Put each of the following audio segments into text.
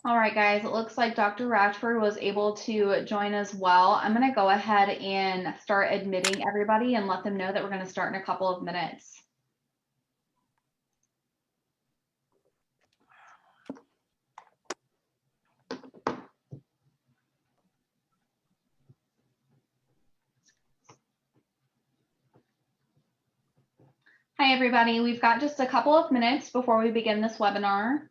All right, guys, it looks like Dr. Ratchford was able to join as well. I'm going to go ahead and start admitting everybody and let them know that we're going to start in a couple of minutes. Hi, everybody. We've got just a couple of minutes before we begin this webinar.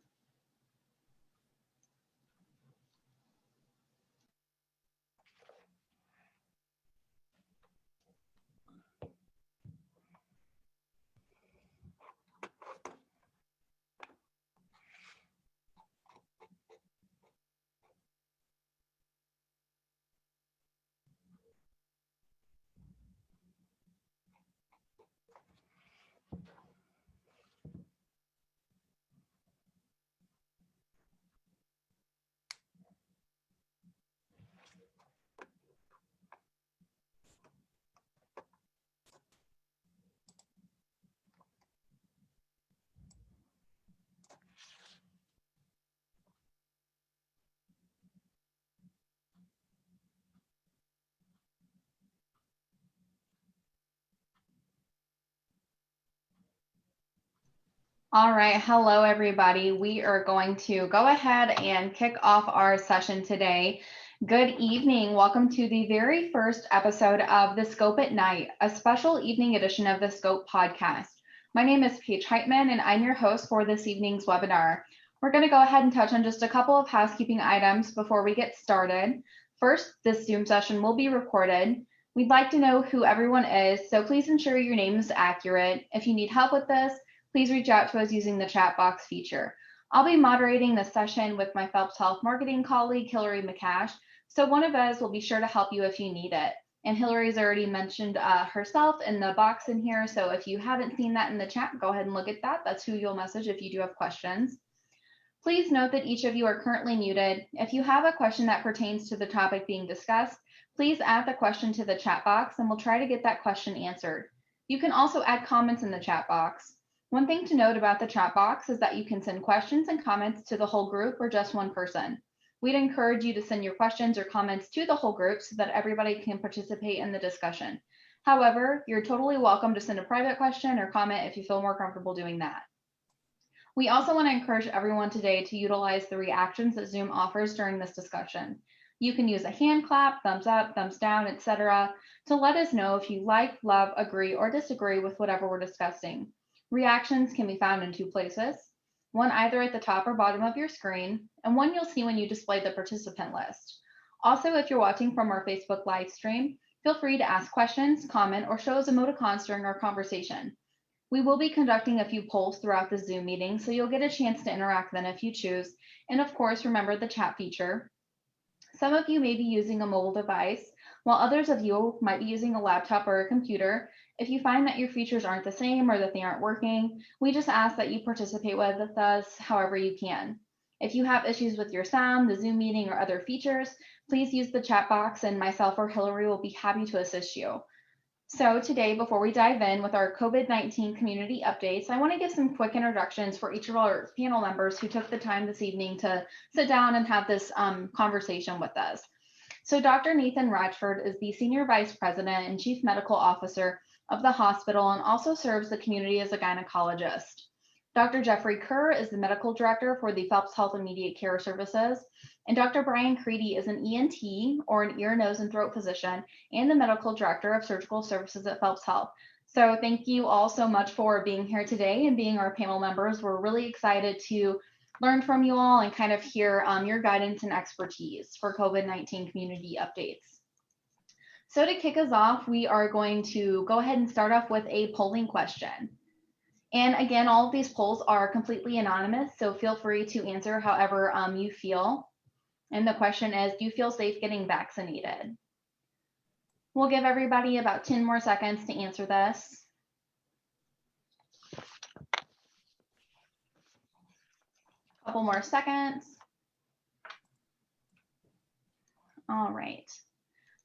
All right, hello everybody. We are going to go ahead and kick off our session today. Good evening. Welcome to the very first episode of The Scope at Night, a special evening edition of the Scope podcast. My name is Paige Heitman and I'm your host for this evening's webinar. We're going to go ahead and touch on just a couple of housekeeping items before we get started. First, this Zoom session will be recorded. We'd like to know who everyone is, so please ensure your name is accurate. If you need help with this, please reach out to us using the chat box feature. I'll be moderating the session with my Phelps Health marketing colleague, Hillary McCash, so one of us will be sure to help you if you need it. And Hillary's already mentioned herself in the box in here, so if you haven't seen that in the chat, go ahead and look at that. That's who you'll message if you do have questions. Please note that each of you are currently muted. If you have a question that pertains to the topic being discussed, please add the question to the chat box and we'll try to get that question answered. You can also add comments in the chat box. One thing to note about the chat box is that you can send questions and comments to the whole group or just one person. We'd encourage you to send your questions or comments to the whole group so that everybody can participate in the discussion. However, you're totally welcome to send a private question or comment if you feel more comfortable doing that. We also want to encourage everyone today to utilize the reactions that Zoom offers during this discussion. You can use a hand clap, thumbs up, thumbs down, etc. to let us know if you like, love, agree, or disagree with whatever we're discussing. Reactions can be found in two places, one either at the top or bottom of your screen, and one you'll see when you display the participant list. Also, if you're watching from our Facebook live stream, feel free to ask questions, comment, or show us emoticons during our conversation. We will be conducting a few polls throughout the Zoom meeting, so you'll get a chance to interact then if you choose. And of course, remember the chat feature. Some of you may be using a mobile device, while others of you might be using a laptop or a computer. If you find that your features aren't the same or that they aren't working, we just ask that you participate with us however you can. If you have issues with your sound, the Zoom meeting, or other features, please use the chat box and myself or Hillary will be happy to assist you. So today, before we dive in with our COVID-19 community updates, I want to give some quick introductions for each of our panel members who took the time this evening to sit down and have this conversation with us. So Dr. Nathan Ratchford is the Senior Vice President and Chief Medical Officer of the hospital and also serves the community as a gynecologist. Dr. Jeffrey Kerr is the Medical Director for the Phelps Health Immediate Care Services. And Dr. Brian Creedy is an ENT, or an ear, nose, and throat physician, and the Medical Director of Surgical Services at Phelps Health. So thank you all so much for being here today and being our panel members. We're really excited to learn from you all and kind of hear your guidance and expertise for COVID-19 community updates. So to kick us off, we are going to go ahead and start off with a polling question. And again, all of these polls are completely anonymous, so feel free to answer however you feel. And the question is, do you feel safe getting vaccinated? We'll give everybody about 10 more seconds to answer this. A couple more seconds. All right.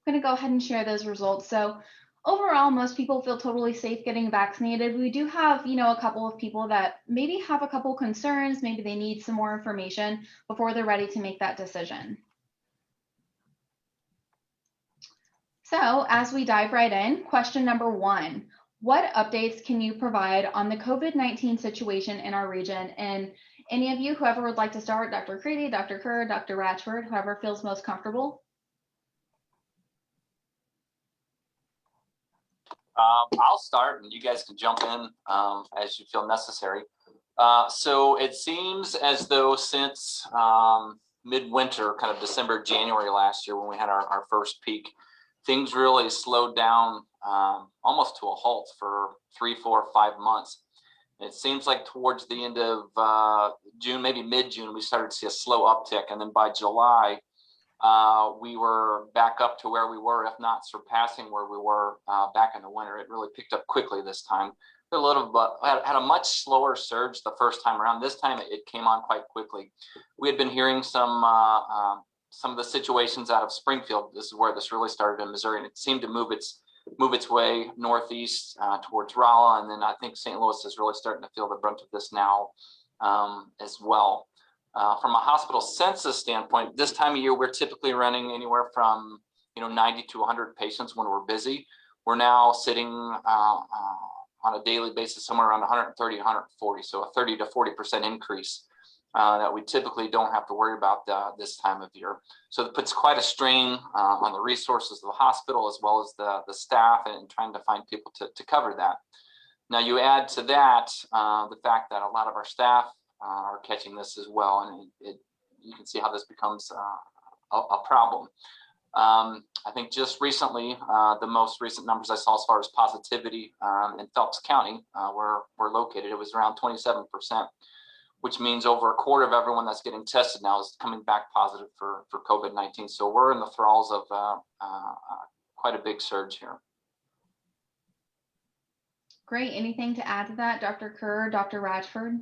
I'm going to go ahead and share those results. So Overall, most people feel totally safe getting vaccinated. We do have, a couple of people that maybe have a couple concerns. Maybe they need some more information before they're ready to make that decision. So as we dive right in, question number 1, what updates can you provide on the COVID-19 situation in our region? And any of you, whoever would like to start, Dr. Creedy, Dr. Kerr, Dr. Ratchford, whoever feels most comfortable. I'll start and you guys can jump in as you feel necessary. So it seems as though since midwinter, kind of December, January last year when we had our first peak, things really slowed down almost to a halt for 3, 4, 5 months. It seems like towards the end of June, maybe mid-June, we started to see a slow uptick. And then by July, we were back up to where we were, if not surpassing where we were back in the winter. It really picked up quickly this time. Had a much slower surge the first time around. This time it came on quite quickly. We had been hearing some of the situations out of Springfield. This is where this really started in Missouri, and it seemed to move its way northeast towards Rolla, and then I think St. Louis is really starting to feel the brunt of this now as well. From a hospital census standpoint, this time of year, we're typically running anywhere from 90 to 100 patients when we're busy. We're now sitting on a daily basis somewhere around 130, 140, so a 30 to 40% increase that we typically don't have to worry about this time of year. So it puts quite a strain on the resources of the hospital as well as the staff and trying to find people to cover that. Now you add to that the fact that a lot of our staff are catching this as well, and you can see how this becomes a problem. I think just recently, the most recent numbers I saw as far as positivity in Phelps County, where we're located, it was around 27%, which means over a quarter of everyone that's getting tested now is coming back positive for COVID-19. So we're in the thralls of quite a big surge here. Great. Anything to add to that, Dr. Kerr, Dr. Ratchford?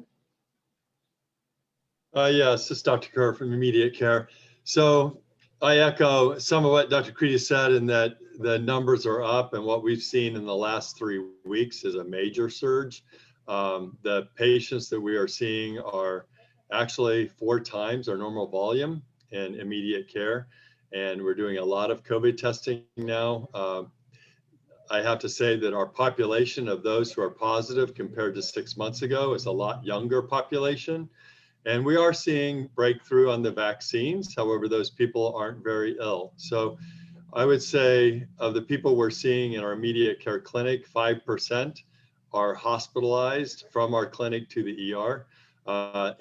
Yes, this is Dr. Kerr from Immediate Care. So I echo some of what Dr. Creedy said, in that the numbers are up, and what we've seen in the last 3 weeks is a major surge. The patients that we are seeing are actually 4 times our normal volume in immediate care, and we're doing a lot of COVID testing now. I have to say that our population of those who are positive compared to 6 months ago is a lot younger population. And we are seeing breakthrough on the vaccines. However, those people aren't very ill. So I would say of the people we're seeing in our immediate care clinic, 5% are hospitalized from our clinic to the ER.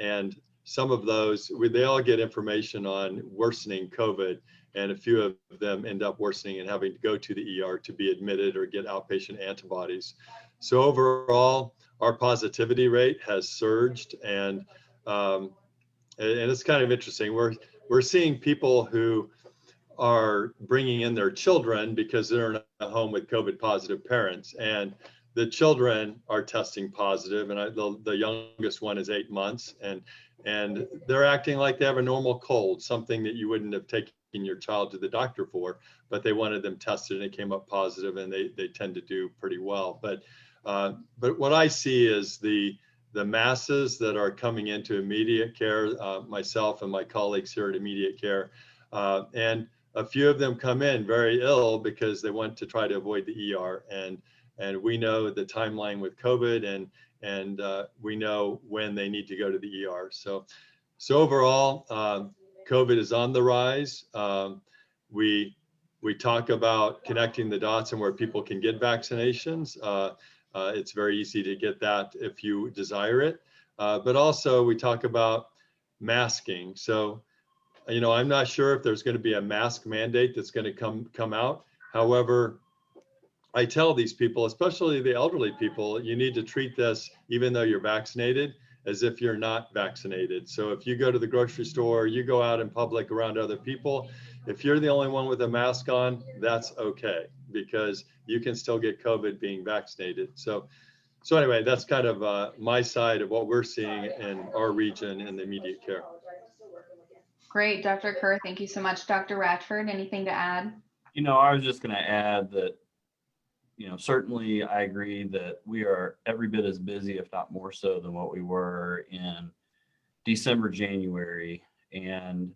And some of those, they all get information on worsening COVID, and a few of them end up worsening and having to go to the ER to be admitted or get outpatient antibodies. So overall, our positivity rate has surged, and it's kind of interesting. We're seeing people who are bringing in their children because they're in a home with COVID positive parents, and the children are testing positive, and the youngest one is 8 months, and they're acting like they have a normal cold, something that you wouldn't have taken your child to the doctor for, but they wanted them tested and it came up positive, and they tend to do pretty well. But what I see is the masses that are coming into immediate care, myself and my colleagues here at Immediate Care, and a few of them come in very ill because they want to try to avoid the ER. And we know the timeline with COVID, and we know when they need to go to the ER. So overall, COVID is on the rise. We talk about connecting the dots and where people can get vaccinations. It's very easy to get that if you desire it. But also we talk about masking. So, I'm not sure if there's going to be a mask mandate that's going to come out. However, I tell these people, especially the elderly people, you need to treat this, even though you're vaccinated, as if you're not vaccinated. So if you go to the grocery store, you go out in public around other people, if you're the only one with a mask on, that's okay, because you can still get COVID being vaccinated. So anyway, that's kind of my side of what we're seeing in our region in the immediate care. Great, Dr. Kerr, thank you so much. Dr. Ratchford, anything to add? I was just going to add that certainly I agree that we are every bit as busy, if not more so, than what we were in December, January. And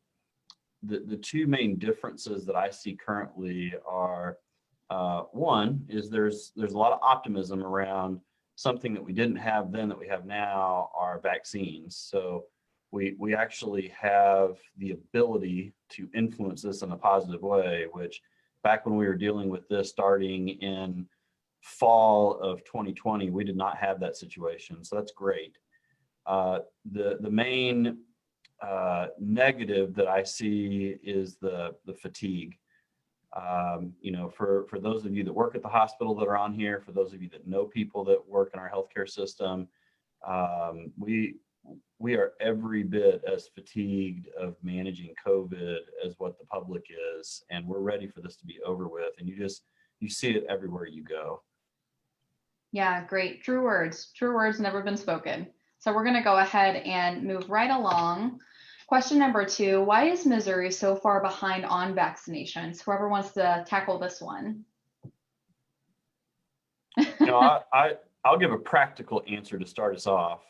the two main differences that I see currently are, one is there's a lot of optimism around something that we didn't have then that we have now, are vaccines. So we actually have the ability to influence this in a positive way, which back when we were dealing with this starting in fall of 2020, we did not have that situation. So that's great. The main negative that I see is the fatigue. For those of you that work at the hospital that are on here, for those of you that know people that work in our healthcare system, we are every bit as fatigued of managing COVID as what the public is, and we're ready for this to be over with. And you see it everywhere you go. Yeah, great. True words. True words never been spoken. So we're going to go ahead and move right along. Question number 2, why is Missouri so far behind on vaccinations? Whoever wants to tackle this one. I'll give a practical answer to start us off.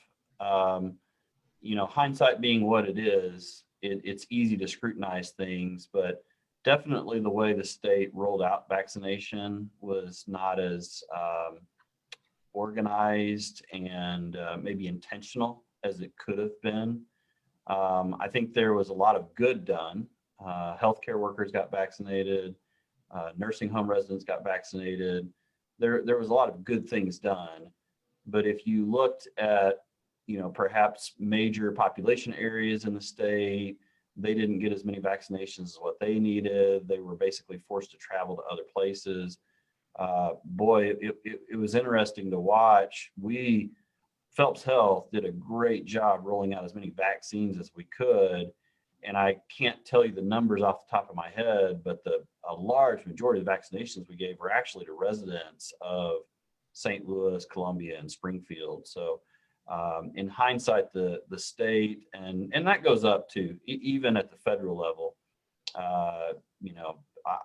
Hindsight being what it is, it's easy to scrutinize things, but definitely the way the state rolled out vaccination was not as organized and maybe intentional as it could have been. I think there was a lot of good done. Healthcare workers got vaccinated, nursing home residents got vaccinated. There was a lot of good things done. But if you looked at, perhaps major population areas in the state, they didn't get as many vaccinations as what they needed. They were basically forced to travel to other places. It was interesting to watch. Phelps Health did a great job rolling out as many vaccines as we could. And I can't tell you the numbers off the top of my head, but a large majority of the vaccinations we gave were actually to residents of St. Louis, Columbia, and Springfield. So in hindsight, the state, and that goes up to even at the federal level,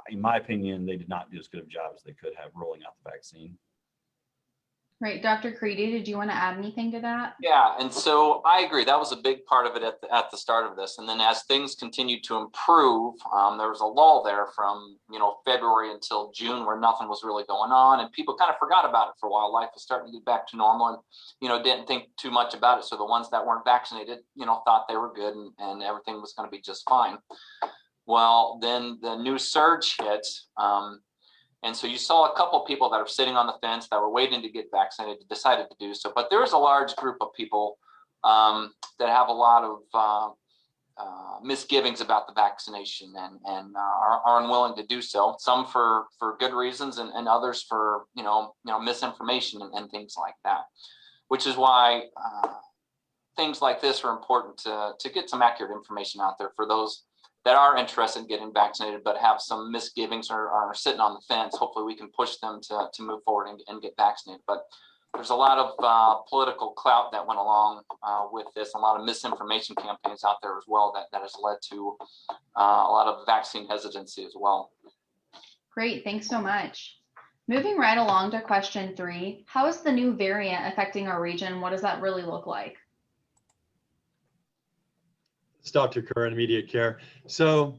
in my opinion, they did not do as good of a job as they could have rolling out the vaccine. Right. Dr. Creedy, did you want to add anything to that? Yeah, and so I agree. That was a big part of it at the start of this. And then as things continued to improve, there was a lull there from, February until June where nothing was really going on. And people kind of forgot about it for a while. Life was starting to get back to normal and, didn't think too much about it. So the ones that weren't vaccinated, thought they were good and everything was going to be just fine. Well, then the new surge hit. And so you saw a couple of people that are sitting on the fence that were waiting to get vaccinated, decided to do so. But there is a large group of people that have a lot of misgivings about the vaccination and are unwilling to do so. Some for good reasons and others for misinformation and things like that. Which is why things like this are important to get some accurate information out there for those that are interested in getting vaccinated but have some misgivings or are sitting on the fence. Hopefully we can push them to move forward and get vaccinated. But there's a lot of political clout that went along with this, a lot of misinformation campaigns out there as well that has led to a lot of vaccine hesitancy as well. Great, thanks so much. Moving right along to question 3, how is the new variant affecting our region? What does that really look like? It's Dr. Kerr in immediate care. So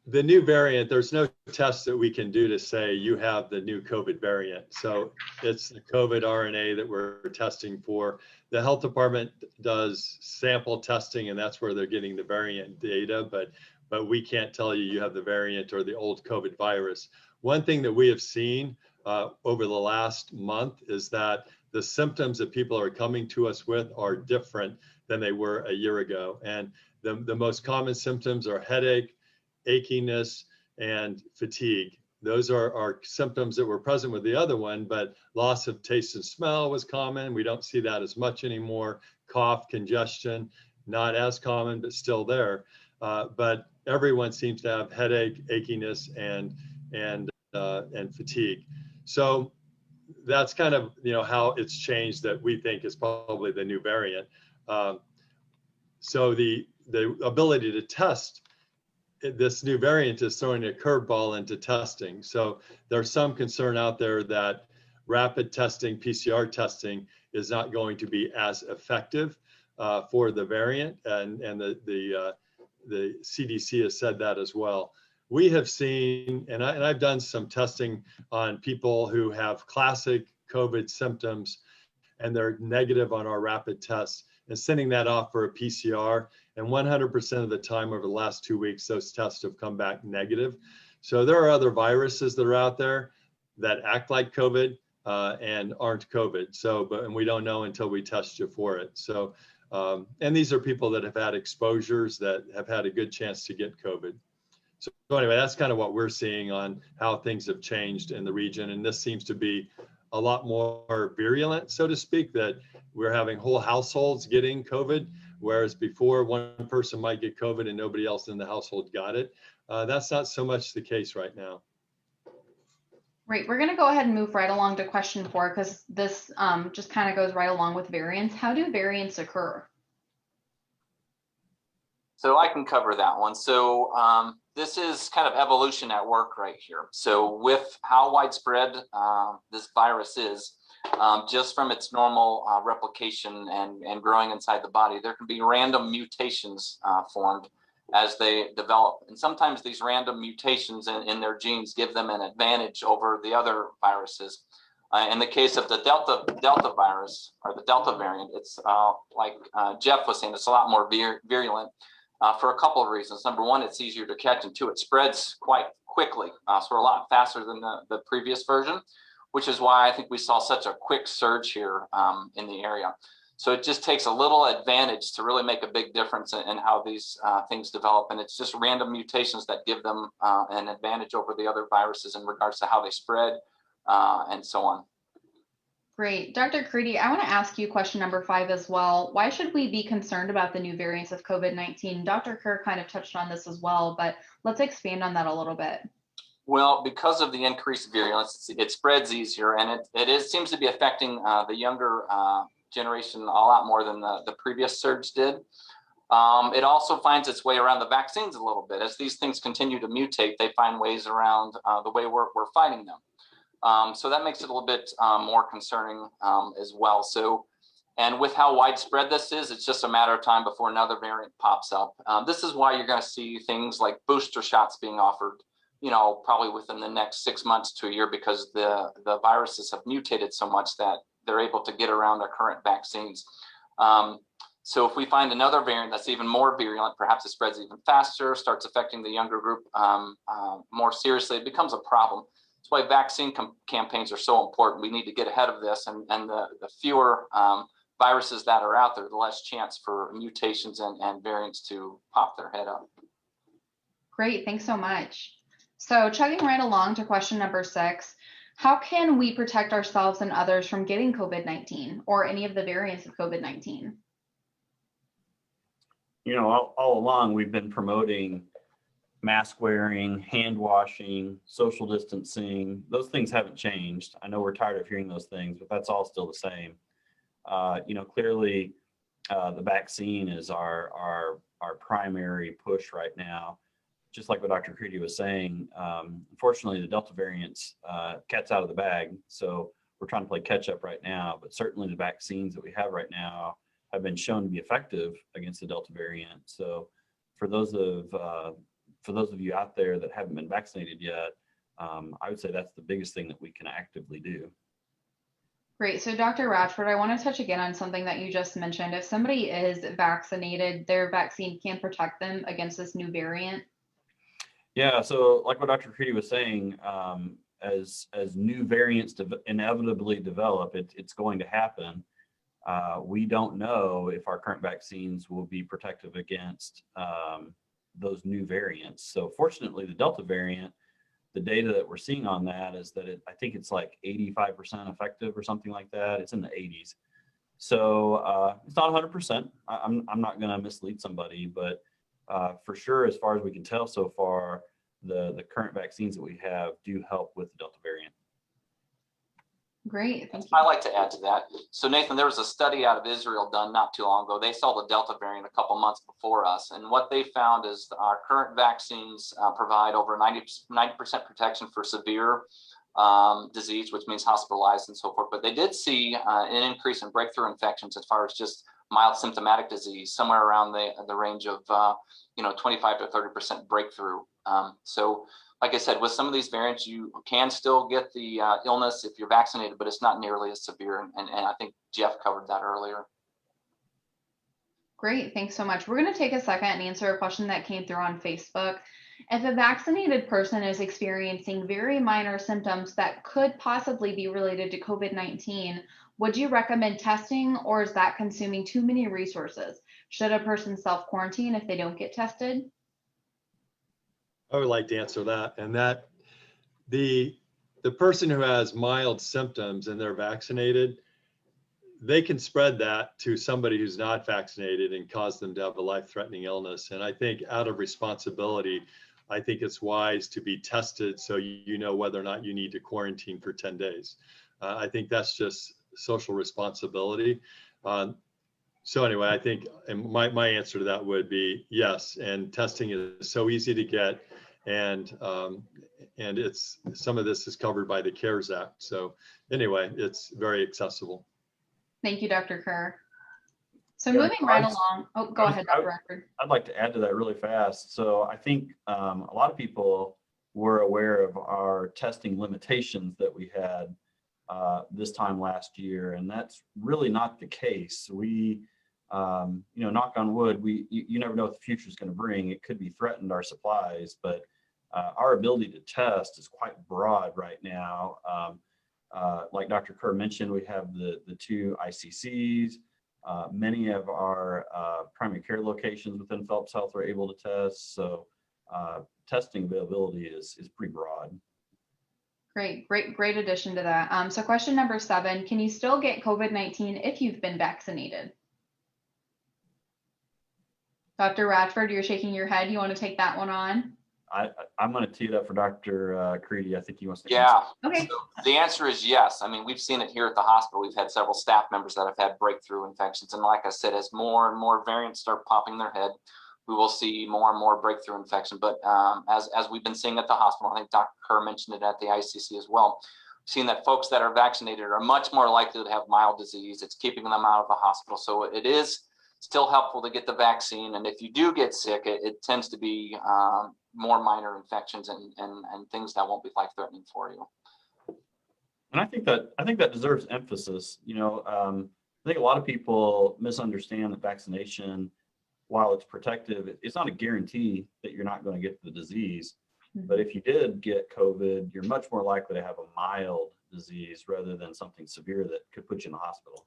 the new variant, there's no test that we can do to say you have the new COVID variant. So it's the COVID RNA that we're testing for. The health department does sample testing, and that's where they're getting the variant data, but we can't tell you have the variant or the old COVID virus. One thing that we have seen over the last month is that the symptoms that people are coming to us with are different than they were a year ago. And the most common symptoms are headache, achiness, and fatigue. Those are symptoms that were present with the other one, but loss of taste and smell was common. We don't see that as much anymore. Cough, congestion, not as common, but still there. But everyone seems to have headache, achiness, and fatigue. So that's kind of how it's changed that we think is probably the new variant. So the ability to test this new variant is throwing a curveball into testing. So there's some concern out there that rapid testing, PCR testing, is not going to be as effective for the variant, and the CDC has said that as well. We have seen, and I've done some testing on people who have classic COVID symptoms, and they're negative on our rapid tests, and sending that off for a PCR. And 100% of the time over the last 2 weeks, those tests have come back negative. So there are other viruses that are out there that act like COVID and aren't COVID. So, and we don't know until we test you for it. So, and these are people that have had exposures that have had a good chance to get COVID. So anyway, that's kind of what we're seeing on how things have changed in the region. And this seems to be a lot more virulent, so to speak, that we're having whole households getting COVID, whereas before one person might get COVID and nobody else in the household got it. That's not so much the case right now. Great. We're going to go ahead and move right along to question 4, because this just kind of goes right along with variants. How do variants occur? So I can cover that one. So this is kind of evolution at work right here. So with how widespread this virus is, just from its normal replication and growing inside the body, there can be random mutations formed as they develop. And sometimes these random mutations in their genes give them an advantage over the other viruses. In the case of the Delta virus, or the Delta variant, it's like Jeff was saying, it's a lot more virulent for a couple of reasons. Number one, it's easier to catch, and two, it spreads quite quickly. So we're a lot faster than the previous version, which is why I think we saw such a quick surge here in the area. So it just takes a little advantage to really make a big difference in how these things develop. And it's just random mutations that give them an advantage over the other viruses in regards to how they spread and so on. Great. Dr. Creedy, I want to ask you question number 5 as well. Why should we be concerned about the new variants of COVID-19? Dr. Kerr kind of touched on this as well, but let's expand on that a little bit. Well, because of the increased virulence, it spreads easier, and it seems to be affecting the younger generation a lot more than the previous surge did. It also finds its way around the vaccines a little bit. As these things continue to mutate, they find ways around the way we're fighting them. So that makes it a little bit more concerning as well. So, and with how widespread this is, it's just a matter of time before another variant pops up. This is why you're going to see things like booster shots being offered, you know, probably within the next 6 months to a year, because the viruses have mutated so much that they're able to get around our current vaccines. So if we find another variant that's even more virulent, perhaps it spreads even faster, starts affecting the younger group more seriously, it becomes a problem. That's why vaccine campaigns are so important. We need to get ahead of this, and the fewer viruses that are out there, the less chance for mutations and variants to pop their head up. Great, thanks so much. So chugging right along to question number 6, how can we protect ourselves and others from getting COVID-19 or any of the variants of COVID-19? You know, all along we've been promoting mask wearing, hand washing, social distancing. Those things haven't changed. I know we're tired of hearing those things, but that's all still the same. You know, clearly the vaccine is our primary push right now. Just like what Dr. Creedy was saying, unfortunately, the Delta variant's cat's out of the bag. So we're trying to play catch up right now, but certainly the vaccines that we have right now have been shown to be effective against the Delta variant. So for those of you out there that haven't been vaccinated yet, I would say that's the biggest thing that we can actively do. Great. So Dr. Ratchford, I want to touch again on something that you just mentioned. If somebody is vaccinated, their vaccine can protect them against this new variant. Yeah, so like what Dr. Creedy was saying, as new variants inevitably develop, it's going to happen. We don't know if our current vaccines will be protective against those new variants. So fortunately, the Delta variant, the data that we're seeing on that is that I think it's like 85% effective or something like that. It's in the 80s. So it's not 100%. I'm not going to mislead somebody, but for sure, as far as we can tell so far, the current vaccines that we have do help with the Delta variant. Great, thank you. I like to add to that. So Nathan, there was a study out of Israel done not too long ago. They saw the Delta variant a couple months before us. And what they found is our current vaccines provide over 90% protection for severe disease, which means hospitalized and so forth. But they did see an increase in breakthrough infections as far as just mild symptomatic disease, somewhere around the range of 25 to 30% breakthrough. So like I said, with some of these variants, you can still get the illness if you're vaccinated, but it's not nearly as severe. And I think Jeff covered that earlier. Great, thanks so much. We're going to take a second and answer a question that came through on Facebook. If a vaccinated person is experiencing very minor symptoms that could possibly be related to COVID-19, would you recommend testing, or is that consuming too many resources? Should a person self-quarantine if they don't get tested? I would like to answer that. And that the person who has mild symptoms and they're vaccinated, they can spread that to somebody who's not vaccinated and cause them to have a life-threatening illness. And I think out of responsibility, I think it's wise to be tested so you know whether or not you need to quarantine for 10 days. I think that's just social responsibility. So anyway, I think my answer to that would be yes. And testing is so easy to get, and it's some of this is covered by the CARES Act. So anyway, it's very accessible. Thank you, Dr. Kerr. So Yeah, moving right along. Oh, go ahead, Dr. Radford. I'd like to add to that really fast. So I think a lot of people were aware of our testing limitations that we had this time last year, and that's really not the case. We, knock on wood, you never know what the future is going to bring. It could be threatened, our supplies, but our ability to test is quite broad right now. Like Dr. Kerr mentioned, we have the 2 ICCs. Many of our primary care locations within Phelps Health are able to test. So testing availability is pretty broad. Great addition to that. So question number 7, can you still get COVID-19 if you've been vaccinated? Dr. Radford, you're shaking your head. You want to take that one on? I'm going to tee it up for Dr. Creedy. I think he wants to. Yeah. Okay. So the answer is yes. I mean, we've seen it here at the hospital. We've had several staff members that have had breakthrough infections. And like I said, as more and more variants start popping their head, we will see more and more breakthrough infection. But as we've been seeing at the hospital, I think Dr. Kerr mentioned it at the ICC as well, we've seen that folks that are vaccinated are much more likely to have mild disease. It's keeping them out of the hospital. So it is still helpful to get the vaccine. And if you do get sick, it tends to be more minor infections and things that won't be life-threatening for you. And I think that deserves emphasis. I think a lot of people misunderstand that vaccination, while it's protective, it's not a guarantee that you're not going to get the disease. But if you did get COVID, you're much more likely to have a mild disease rather than something severe that could put you in the hospital.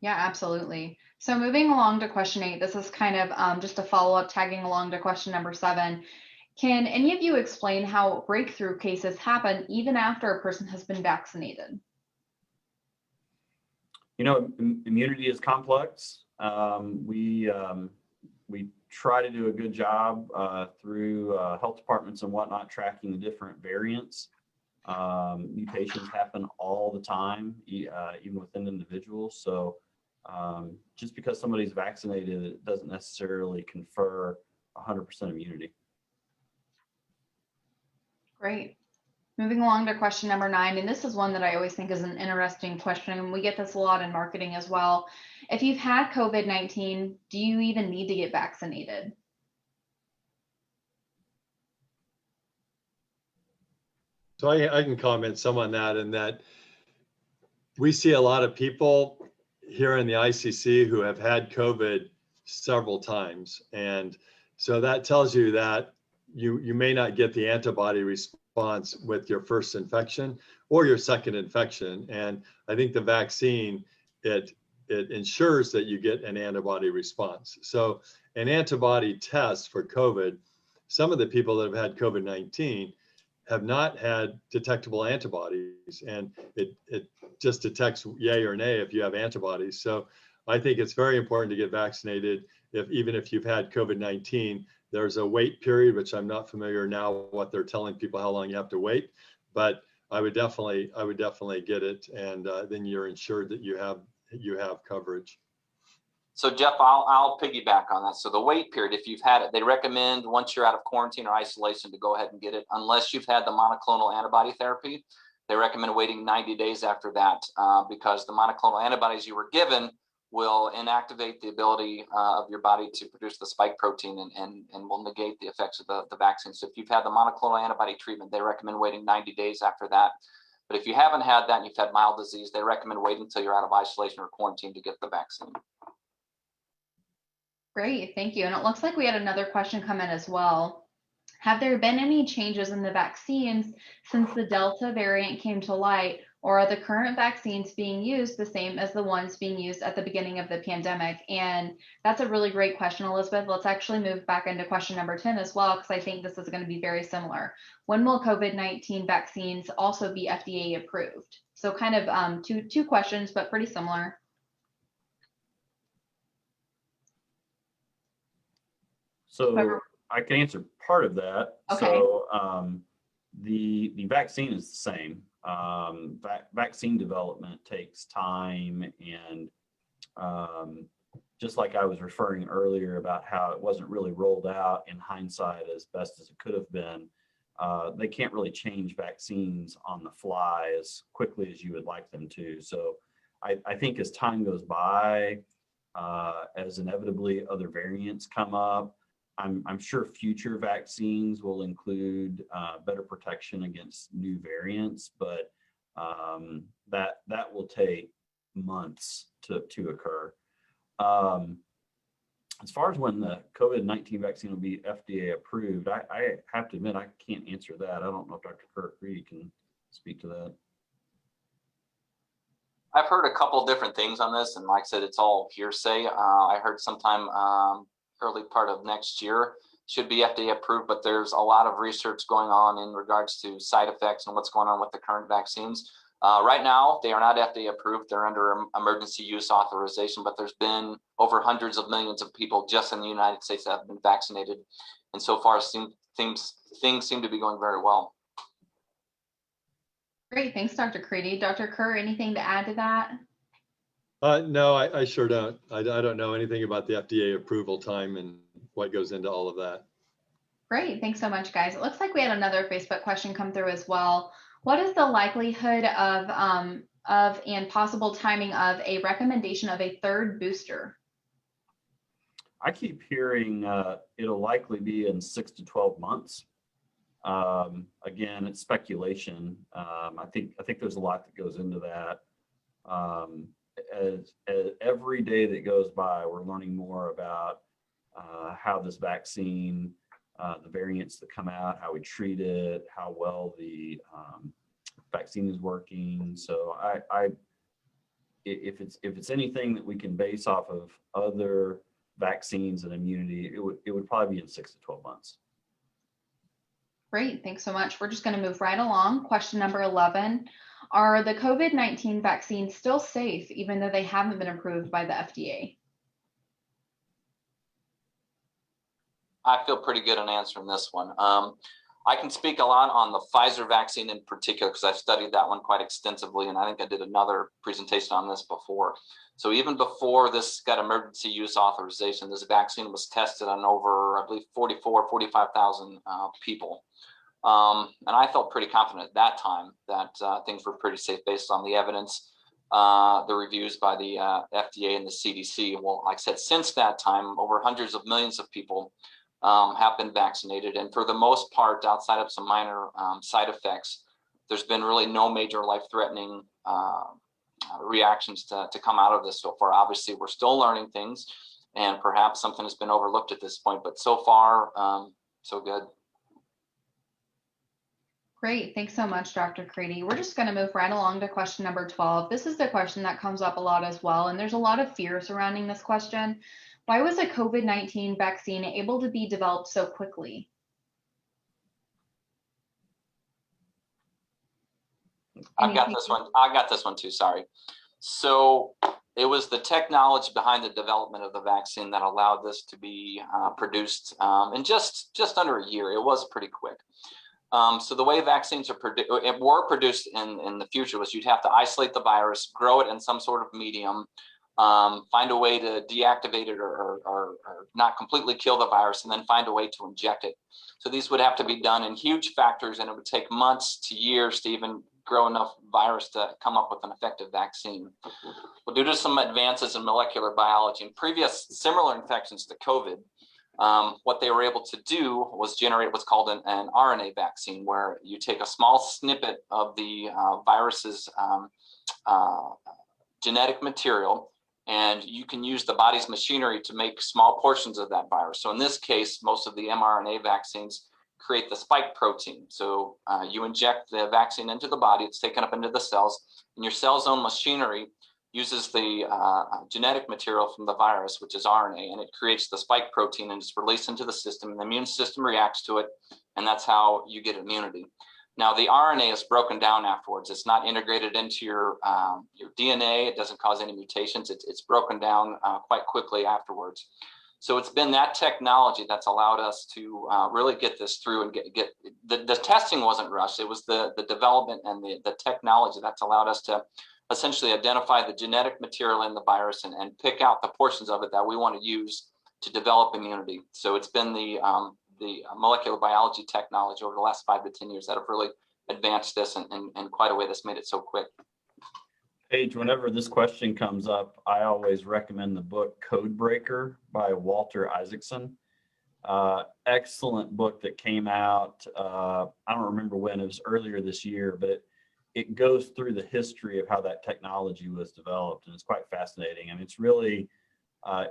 Yeah, absolutely. So moving along to question 8, this is kind of just a follow-up tagging along to question number 7. Can any of you explain how breakthrough cases happen even after a person has been vaccinated? Immunity is complex. We try to do a good job through health departments and whatnot, tracking the different variants. Mutations happen all the time, even within individuals. So just because somebody's vaccinated, it doesn't necessarily confer 100% immunity. Great. Moving along to question number 9, and this is one that I always think is an interesting question, and we get this a lot in marketing as well. If you've had COVID-19, do you even need to get vaccinated? So I can comment some on that, in that we see a lot of people here in the ICC who have had COVID several times. And so that tells you that you may not get the antibody response with your first infection or your second infection. And I think the vaccine, it ensures that you get an antibody response. So an antibody test for COVID, some of the people that have had COVID-19 have not had detectable antibodies, and it just detects yay or nay if you have antibodies. So I think it's very important to get vaccinated. Even if you've had COVID-19, there's a wait period, which I'm not familiar now what they're telling people how long you have to wait, but I would definitely get it, and then you're ensured that you have coverage. So Jeff, I'll piggyback on that. So the wait period, if you've had it, they recommend once you're out of quarantine or isolation to go ahead and get it, unless you've had the monoclonal antibody therapy. They recommend waiting 90 days after that because the monoclonal antibodies you were given will inactivate the ability of your body to produce the spike protein and will negate the effects of the vaccine. So if you've had the monoclonal antibody treatment, they recommend waiting 90 days after that. But if you haven't had that and you've had mild disease, they recommend waiting until you're out of isolation or quarantine to get the vaccine. Great, thank you. And it looks like we had another question come in as well. Have there been any changes in the vaccines since the Delta variant came to light, or are the current vaccines being used the same as the ones being used at the beginning of the pandemic? And that's a really great question, Elizabeth. Let's actually move back into question number 10 as well, because I think this is going to be very similar. When will COVID-19 vaccines also be FDA approved? So kind of two questions, but pretty similar. So I can answer part of that. Okay. So the vaccine is the same. Vaccine development takes time, and just like I was referring earlier about how it wasn't really rolled out in hindsight as best as it could have been, they can't really change vaccines on the fly as quickly as you would like them to. So I think as time goes by, as inevitably other variants come up, I'm sure future vaccines will include better protection against new variants, but that will take months to occur. As far as when the COVID-19 vaccine will be FDA approved, I have to admit I can't answer that. I don't know if Dr. Kirk-Reedy can speak to that. I've heard a couple different things on this, and like I said, it's all hearsay. I heard sometime early part of next year should be FDA approved, but there's a lot of research going on in regards to side effects and what's going on with the current vaccines. Right now, they are not FDA approved. They're under emergency use authorization, but there's been over hundreds of millions of people just in the United States that have been vaccinated. And so far, things seem to be going very well. Great, thanks, Dr. Creedy. Dr. Kerr, anything to add to that? No, I sure don't. I don't know anything about the FDA approval time and what goes into all of that. Great, thanks so much, guys. It looks like we had another Facebook question come through as well. What is the likelihood of and possible timing of a recommendation of a third booster? I keep hearing it'll likely be in 6 to 12 months. Again, it's speculation. I think there's a lot that goes into that. As every day that goes by, we're learning more about how this vaccine, the variants that come out, how we treat it, how well the vaccine is working. So if it's anything that we can base off of other vaccines and immunity, it would probably be in 6 to 12 months. Great, thanks so much. We're just going to move right along. Question number 11. Are the COVID-19 vaccines still safe, even though they haven't been approved by the FDA? I feel pretty good on answering this one. I can speak a lot on the Pfizer vaccine in particular because I've studied that one quite extensively, and I think I did another presentation on this before. So even before this got emergency use authorization, this vaccine was tested on over, I believe, 45,000 people. And I felt pretty confident at that time that things were pretty safe based on the evidence, the reviews by the FDA and the CDC. Well, like I said, since that time, over hundreds of millions of people have been vaccinated. And for the most part, outside of some minor side effects, there's been really no major life-threatening reactions to come out of this so far. Obviously, we're still learning things, and perhaps something has been overlooked at this point, but so far, so good. Great, thanks so much, Dr. Creedy. We're just going to move right along to question number 12. This is the question that comes up a lot as well, and there's a lot of fear surrounding this question. Why was a COVID-19 vaccine able to be developed so quickly? I got this one too, sorry. So it was the technology behind the development of the vaccine that allowed this to be produced in just under a year. It was pretty quick. So the way vaccines were produced in the future was you'd have to isolate the virus, grow it in some sort of medium, find a way to deactivate it or not completely kill the virus, and then find a way to inject it. So these would have to be done in huge factories, and it would take months to years to even grow enough virus to come up with an effective vaccine. Well, due to some advances in molecular biology and previous similar infections to COVID, what they were able to do was generate what's called an RNA vaccine, where you take a small snippet of the virus's genetic material, and you can use the body's machinery to make small portions of that virus. So in this case, most of the mRNA vaccines create the spike protein. So you inject the vaccine into the body, it's taken up into the cells, and your cell's own machinery uses the genetic material from the virus, which is RNA, and it creates the spike protein and it's released into the system, and the immune system reacts to it, and that's how you get immunity. Now, the RNA is broken down afterwards. It's not integrated into your DNA. It doesn't cause any mutations. It's broken down quite quickly afterwards. So it's been that technology that's allowed us to really get this through and get the testing wasn't rushed. It was the development and the technology that's allowed us to essentially identify the genetic material in the virus and pick out the portions of it that we want to use to develop immunity. So it's been the molecular biology technology over the last 5 to 10 years that have really advanced this in quite a way that's made it so quick. Paige, whenever this question comes up, I always recommend the book Code Breaker by Walter Isaacson. Excellent book that came out, I don't remember when, it was earlier this year, but it goes through the history of how that technology was developed, and it's quite fascinating. I mean, it's really,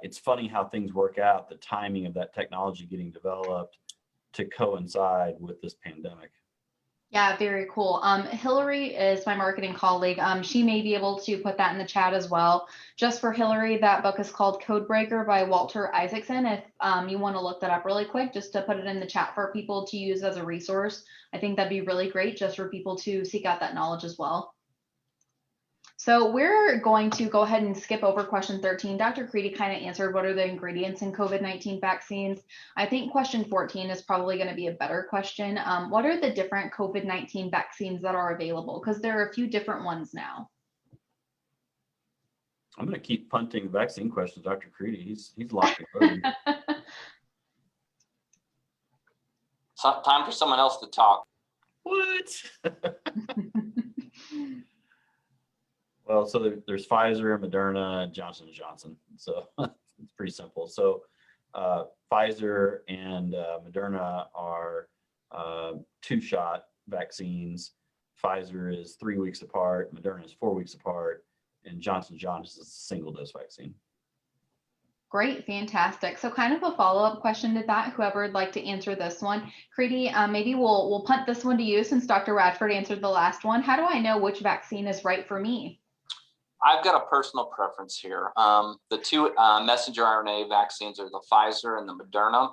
it's funny how things work out, the timing of that technology getting developed to coincide with this pandemic. Yeah, very cool. Hillary is my marketing colleague. She may be able to put that in the chat as well. Just for Hillary, that book is called Codebreaker by Walter Isaacson. If you want to look that up really quick, just to put it in the chat for people to use as a resource, I think that'd be really great just for people to seek out that knowledge as well. So we're going to go ahead and skip over question 13. Dr. Creedy kind of answered what are the ingredients in COVID-19 vaccines. I think question 14 is probably going to be a better question. What are the different COVID-19 vaccines that are available? Because there are a few different ones now. I'm going to keep punting the vaccine questions, Dr. Creedy. He's locked and loaded. So, time for someone else to talk. What? Well, so there's Pfizer, Moderna, Johnson & Johnson. So it's pretty simple. So Pfizer and Moderna are 2-shot vaccines. Pfizer is 3 weeks apart, Moderna is 4 weeks apart, and Johnson & Johnson is a single-dose vaccine. Great, fantastic. So kind of a follow-up question to that, whoever would like to answer this one. Creedy, maybe we'll punt this one to you since Dr. Radford answered the last one. How do I know which vaccine is right for me? I've got a personal preference here. The two messenger RNA vaccines are the Pfizer and the Moderna.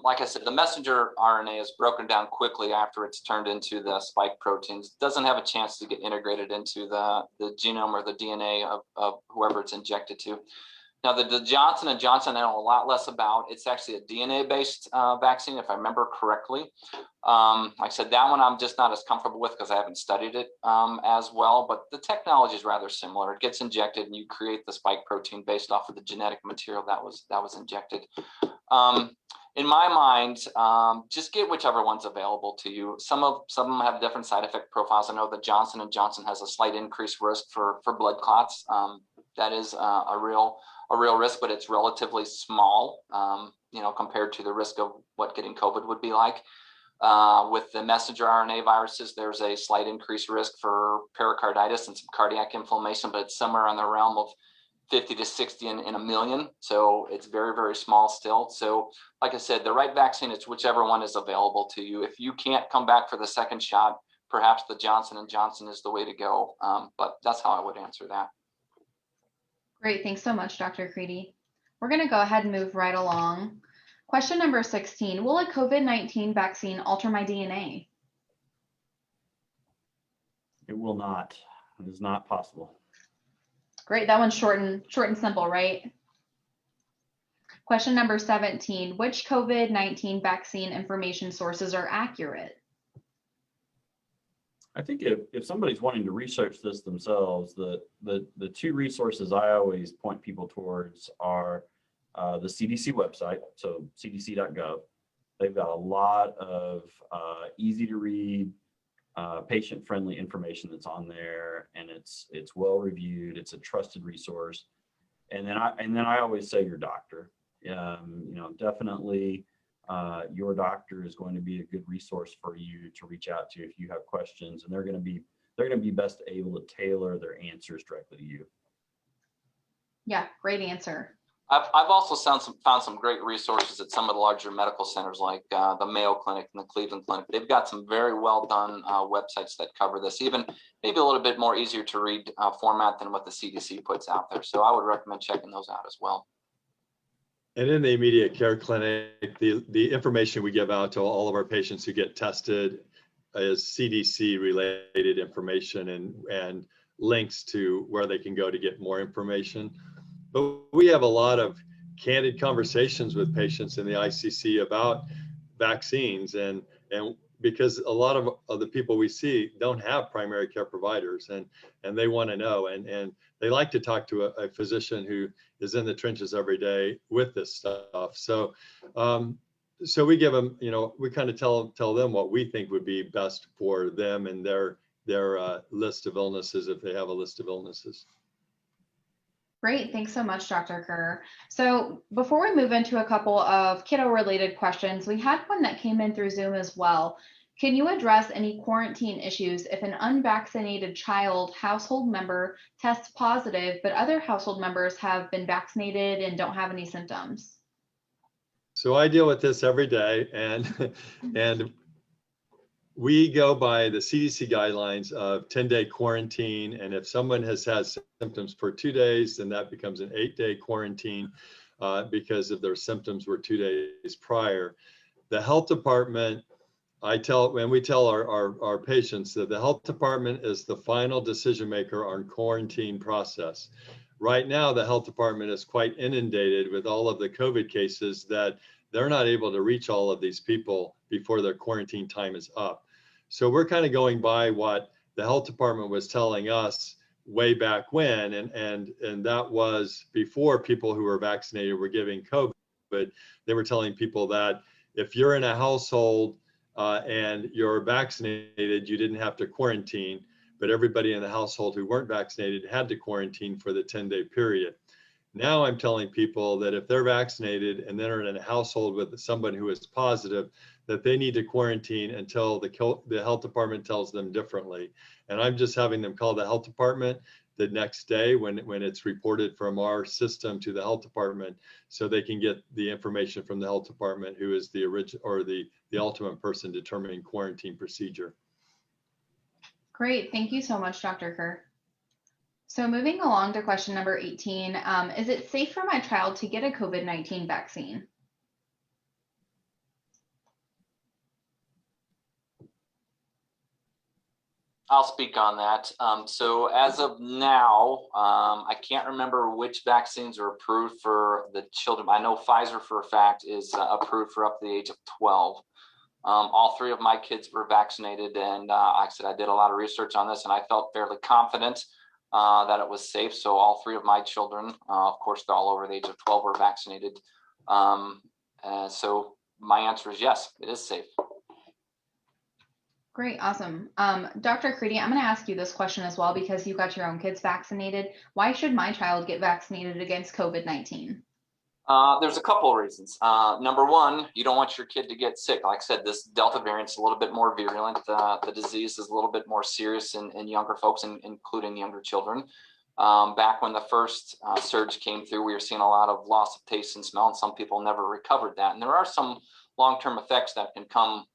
Like I said, the messenger RNA is broken down quickly after it's turned into the spike proteins. It doesn't have a chance to get integrated into the genome or the DNA of whoever it's injected to. Now, the Johnson & Johnson I know a lot less about. It's actually a DNA-based vaccine, if I remember correctly. Like I said, that one I'm just not as comfortable with because I haven't studied it as well, but the technology is rather similar. It gets injected and you create the spike protein based off of the genetic material that was injected. In my mind, just get whichever one's available to you. Some of them have different side effect profiles. I know that Johnson & Johnson has a slight increased risk for blood clots. That is a real risk, but it's relatively small, compared to the risk of what getting COVID would be like. With the messenger RNA viruses, there's a slight increased risk for pericarditis and some cardiac inflammation, but it's somewhere in the realm of 50 to 60 in a million. So it's very, very small still. So like I said, the right vaccine is whichever one is available to you. If you can't come back for the second shot, perhaps the Johnson & Johnson is the way to go. But that's how I would answer that. Great, thanks so much, Dr. Creedy. We're going to go ahead and move right along. Question number 16, will a COVID-19 vaccine alter my DNA? It will not. It is not possible. Great, that one's short and simple, right? Question number 17, which COVID-19 vaccine information sources are accurate? I think if somebody's wanting to research this themselves, the two resources I always point people towards are the CDC website, so cdc.gov. They've got a lot of easy to read, patient-friendly information that's on there, and it's well reviewed. It's a trusted resource. And then I always say your doctor. Definitely your doctor is going to be a good resource for you to reach out to if you have questions, and they're going to be best able to tailor their answers directly to you. Yeah, great answer. I've also found some great resources at some of the larger medical centers like the Mayo Clinic and the Cleveland Clinic. They've got some very well done websites that cover this, even maybe a little bit more easier to read format than what the CDC puts out there. So I would recommend checking those out as well. And in the immediate care clinic, the information we give out to all of our patients who get tested is CDC related information and links to where they can go to get more information. But we have a lot of candid conversations with patients in the ICC about vaccines, and because a lot of the people we see don't have primary care providers, and they want to know, and they like to talk to a physician who is in the trenches every day with this stuff. So we give them, we kind of tell them what we think would be best for them and their list of illnesses, if they have a list of illnesses. Great. Thanks so much, Dr. Kerr. So before we move into a couple of kiddo-related questions, we had one that came in through Zoom as well. Can you address any quarantine issues if an unvaccinated child household member tests positive, but other household members have been vaccinated and don't have any symptoms? So I deal with this every day, and we go by the CDC guidelines of 10-day quarantine. And if someone has had symptoms for 2 days, then that becomes an 8-day quarantine because if their symptoms were 2 days prior. The health department, we tell our patients that the health department is the final decision maker on quarantine process. Right now, the health department is quite inundated with all of the COVID cases that they're not able to reach all of these people before their quarantine time is up. So we're kind of going by what the health department was telling us way back when, and that was before people who were vaccinated were giving COVID. They were telling people that if you're in a household and you're vaccinated, you didn't have to quarantine, but everybody in the household who weren't vaccinated had to quarantine for the 10-day period. Now I'm telling people that if they're vaccinated and then are in a household with someone who is positive, that they need to quarantine until the health department tells them differently. And I'm just having them call the health department the next day when it's reported from our system to the health department, so they can get the information from the health department, who is the original or the ultimate person determining quarantine procedure. Great. Thank you so much, Dr. Kerr. So moving along to question number 18, is it safe for my child to get a COVID-19 vaccine? I'll speak on that. So as of now, I can't remember which vaccines are approved for the children. I know Pfizer for a fact is approved for up to the age of 12. All 3 of my kids were vaccinated, and like I said, I did a lot of research on this, and I felt fairly confident that it was safe. So all 3 of my children, of course, they're all over the age of 12, were vaccinated. So my answer is yes, it is safe. Great, awesome. Dr. Creedy, I'm going to ask you this question as well because you got your own kids vaccinated. Why should my child get vaccinated against COVID-19? There's a couple of reasons. Number one, you don't want your kid to get sick. Like I said, this Delta variant is a little bit more virulent. The disease is a little bit more serious in younger folks, including younger children. Back when the first surge came through, we were seeing a lot of loss of taste and smell, and some people never recovered that. And there are some long-term effects that can come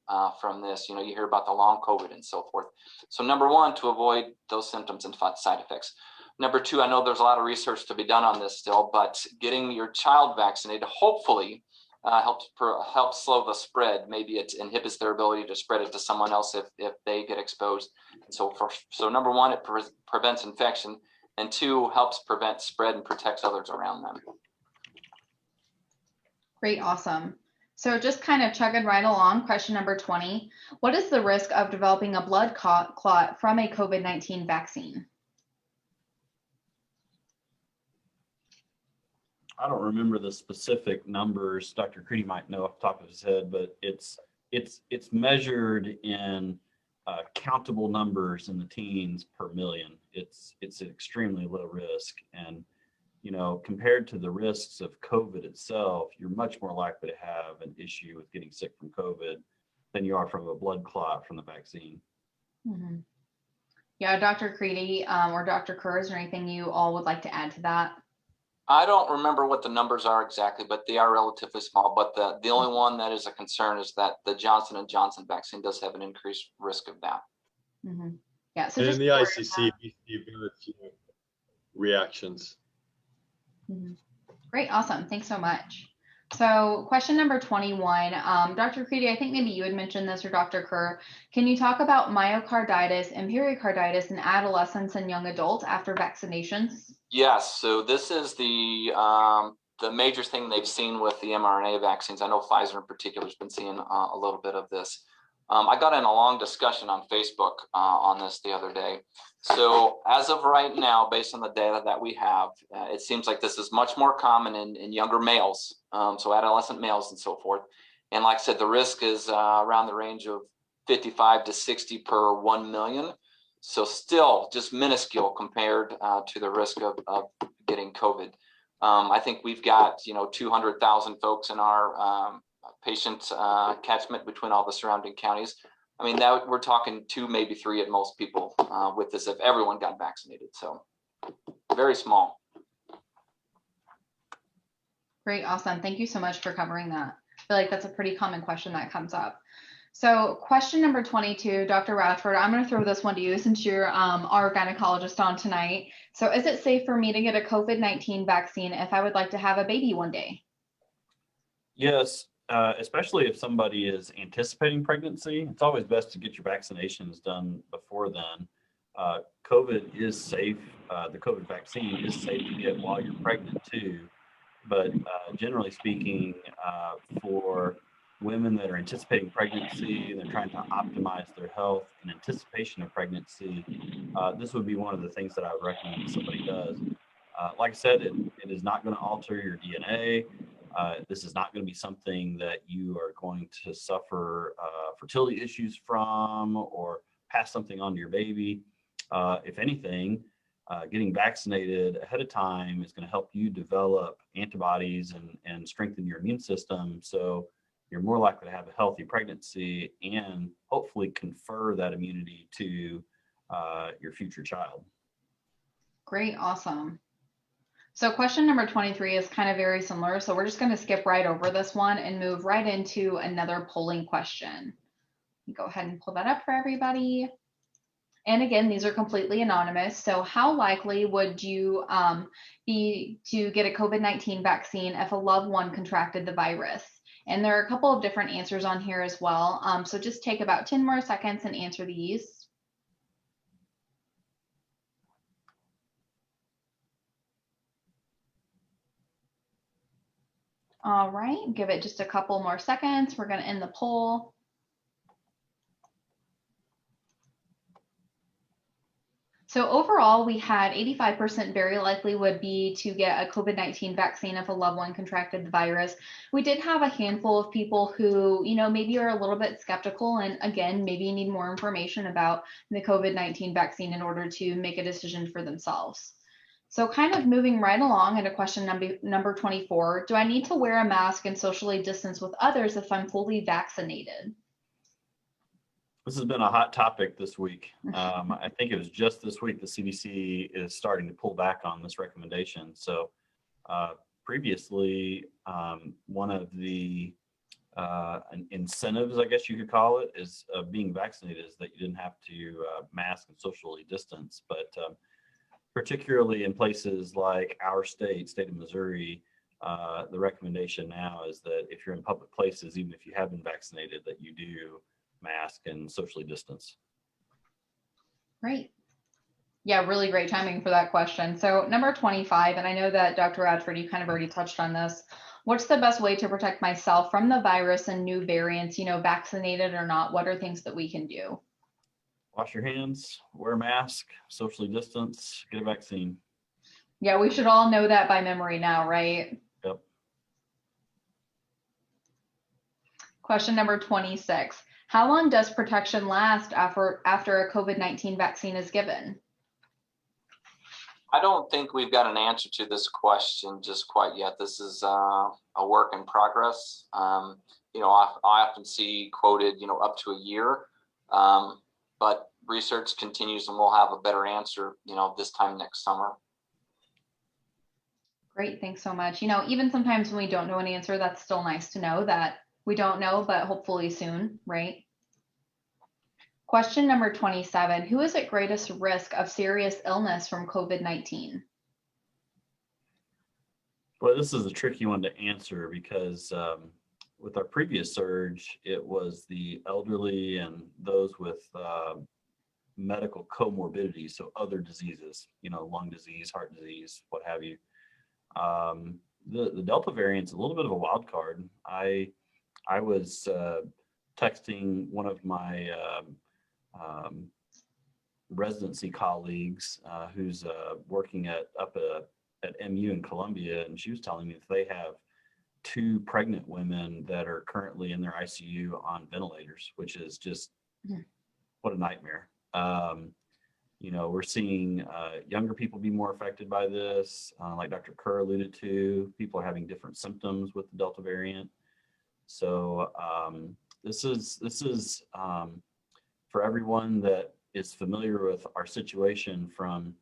from this. You hear about the long COVID and so forth. So number one, to avoid those symptoms and side effects. Number two, I know there's a lot of research to be done on this still, but getting your child vaccinated hopefully helps slow the spread. Maybe it inhibits their ability to spread it to someone else if they get exposed. And so number one, it prevents infection, and 2, helps prevent spread and protects others around them. Great, awesome. So just kind of chugging right along, question number 20. What is the risk of developing a blood clot from a COVID-19 vaccine? I don't remember the specific numbers. Dr. Creedy might know off the top of his head, but it's measured in countable numbers in the teens per million. It's an extremely low risk, and compared to the risks of COVID itself, you're much more likely to have an issue with getting sick from COVID than you are from a blood clot from the vaccine. Mm-hmm. Yeah, Dr. Creedy or Dr. Kerr, is there anything you all would like to add to that? I don't remember what the numbers are exactly, but they are relatively small. But the only one that is a concern is that the Johnson & Johnson vaccine does have an increased risk of that. Mm-hmm. Yeah, so And just in the ICC, we see very few reactions. Mm-hmm. Great, awesome. Thanks so much. So question number 21, Dr. Creedy, I think maybe you had mentioned this, or Dr. Kerr. Can you talk about myocarditis and pericarditis in adolescents and young adults after vaccinations? Yes, so this is the major thing they've seen with the mRNA vaccines. I know Pfizer in particular has been seeing a little bit of this. I got in a long discussion on Facebook on this the other day. So as of right now, based on the data that we have, it seems like this is much more common in younger males, so adolescent males and so forth. And like I said, the risk is around the range of 55 to 60 per 1 million. So still just minuscule compared to the risk of getting COVID. I think we've got 200,000 folks in our patient catchment between all the surrounding counties. I mean, that we're talking 2, maybe 3 at most people with this if everyone got vaccinated. So very small. Great, awesome. Thank you so much for covering that. I feel like that's a pretty common question that comes up. So question number 22, Dr. Radford, I'm going to throw this one to you since you're our gynecologist on tonight. So is it safe for me to get a COVID-19 vaccine if I would like to have a baby one day? Yes, especially if somebody is anticipating pregnancy. It's always best to get your vaccinations done before then. COVID is safe. The COVID vaccine is safe to get while you're pregnant too. But generally speaking, for women that are anticipating pregnancy and they're trying to optimize their health in anticipation of pregnancy, this would be one of the things that I would recommend that somebody does. Like I said, it is not going to alter your DNA. This is not going to be something that you are going to suffer fertility issues from or pass something on to your baby. If anything, getting vaccinated ahead of time is going to help you develop antibodies and strengthen your immune system. So you're more likely to have a healthy pregnancy and hopefully confer that immunity to your future child. Great, awesome. So question number 23 is kind of very similar. So we're just going to skip right over this one and move right into another polling question. Go ahead and pull that up for everybody. And again, these are completely anonymous. So how likely would you be to get a COVID-19 vaccine if a loved one contracted the virus? And there are a couple of different answers on here as well. So just take about 10 more seconds and answer these. All right, give it just a couple more seconds. We're going to end the poll. So overall, we had 85% very likely would be to get a COVID-19 vaccine if a loved one contracted the virus. We did have a handful of people who, maybe are a little bit skeptical and again, maybe need more information about the COVID-19 vaccine in order to make a decision for themselves. So kind of moving right along into question number 24, do I need to wear a mask and socially distance with others if I'm fully vaccinated? This has been a hot topic this week. I think it was just this week the CDC is starting to pull back on this recommendation. So previously, one of the incentives, I guess you could call it, is being vaccinated is that you didn't have to mask and socially distance. But particularly in places like our state of Missouri, the recommendation now is that if you're in public places, even if you have been vaccinated, that you do mask and socially distance. Great. Yeah, really great timing for that question. So number 25, and I know that Dr. Radford, you kind of already touched on this. What's the best way to protect myself from the virus and new variants, vaccinated or not? What are things that we can do? Wash your hands, wear a mask, socially distance, get a vaccine. Yeah, we should all know that by memory now, right? Yep. Question number 26. How long does protection last after a COVID-19 vaccine is given? I don't think we've got an answer to this question just quite yet. This is a work in progress. I often see quoted, up to a year, but research continues and we'll have a better answer, this time next summer. Great, thanks so much. Even sometimes when we don't know an answer, that's still nice to know that we don't know, but hopefully soon, right? Question number 27. Who is at greatest risk of serious illness from COVID-19? Well, this is a tricky one to answer because with our previous surge, it was the elderly and those with medical comorbidities, so other diseases, lung disease, heart disease, what have you. The Delta variant's a little bit of a wild card. I was texting one of my residency colleagues who's working at MU in Columbia, and she was telling me that they have 2 pregnant women that are currently in their ICU on ventilators, which is just what a nightmare. We're seeing younger people be more affected by this, like Dr. Kerr alluded to. People are having different symptoms with the Delta variant. So this is for everyone that is familiar with our situation from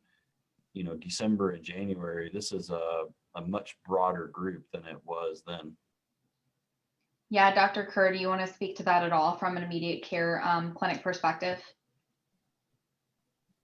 December and January. This is a much broader group than it was then. Yeah, Dr. Kerr, do you want to speak to that at all from an immediate care clinic perspective?